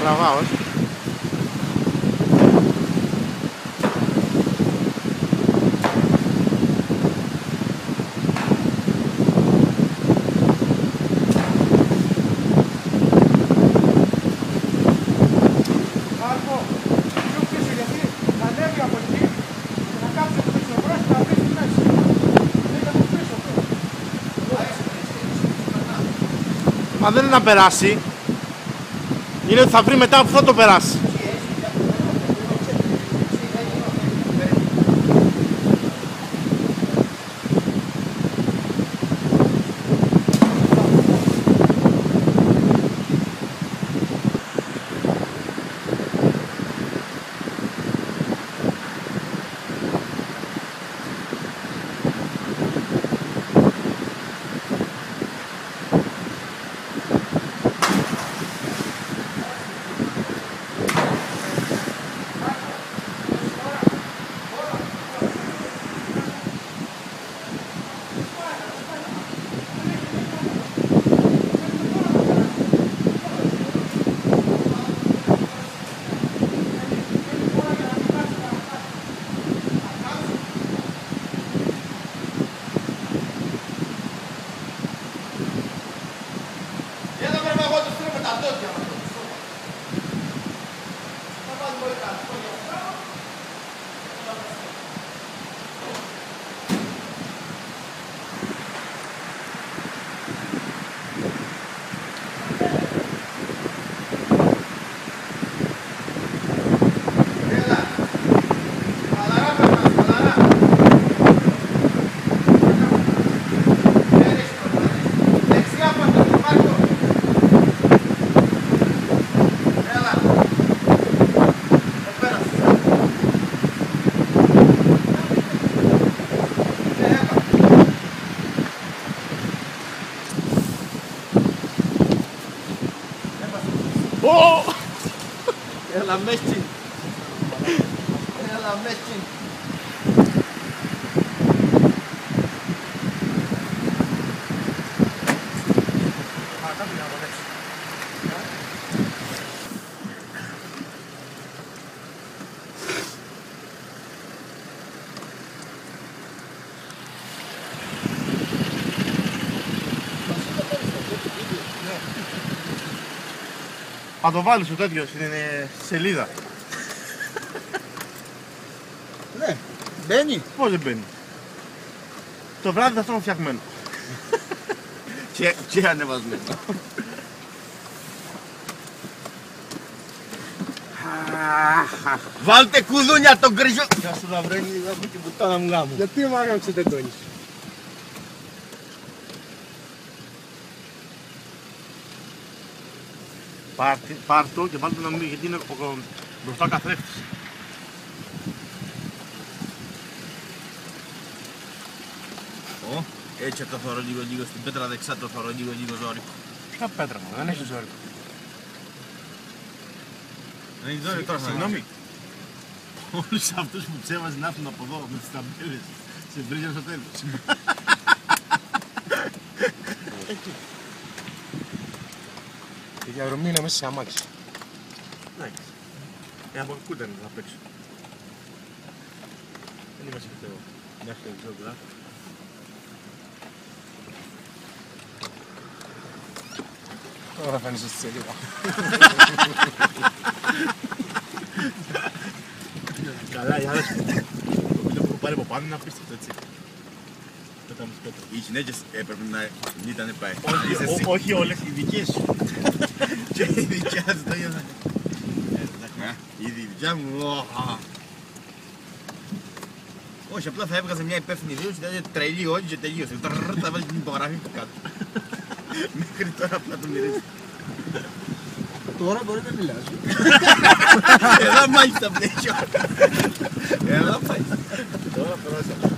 Τραβάω, μα δεν είναι να περάσει. Είναι ότι θα βρει μετά που θα το περάσει. Έλα μέτσι. Έλα μέτσι. Θα το βάλεις στο τέτοιο, στην σελίδα. Ναι, μπαίνει. Πώς δεν μπαίνει. Το βράδυ θα αυτό είναι φτιαγμένο. Και ανεβασμένο. Βάλτε κουδούνια τον γκριζό. Γεια σου Λαβρένη, από την πουτάνα μου γάμου. Γιατί μου άγαμψε τεντώνεις. Πάρ' το και βάλτε να μην, γιατί είναι μπροστά ο καθρέφτης. Έτσι το θωρώ λίγο στην πέτρα δεξιά, το θωρώ λίγο ζόρικο. Ποια πέτρα μου, δεν έχει ζόρικο. Δεν έχει ζόρικο τώρα, συγγνώμη. Όλους αυτούς που τσέβαζε να έρθουν από εδώ με τις ταμπέλες σε βρίζαν στο τέλος. Η διαδρομή είναι μέσα σε αμάξι. Εντάξει. Από κούτα είναι απ' έξω. Δεν είμαι σε πιστεύω. Μια στο εξώπλα. Τώρα φαίνεσαι στη σελίδα. Καλά, οι άλλες το βίντεο που έχω πάρει από πάνω είναι απίστευτο, έτσι. Πέτα μου σπέτρα. Οι γυναίκες έπρεπε να ήταν πάει. Όχι όλες, οι δικές σου. Και η δικιά σου το είδα. Η δικιά μου. Όχι, απλά θα έβγαζε μια υπεύθυνη δήλωση, δηλαδή τρελή όλοι και τελείωσε. Θα βάλει την υπογραφή του κάτω. Μέχρι τώρα απλά το μυρίζει. Τώρα μπορεί να μιλάς. Εδώ μάλιστα πλαίσιο. Εδώ πάει. Τώρα περάσα.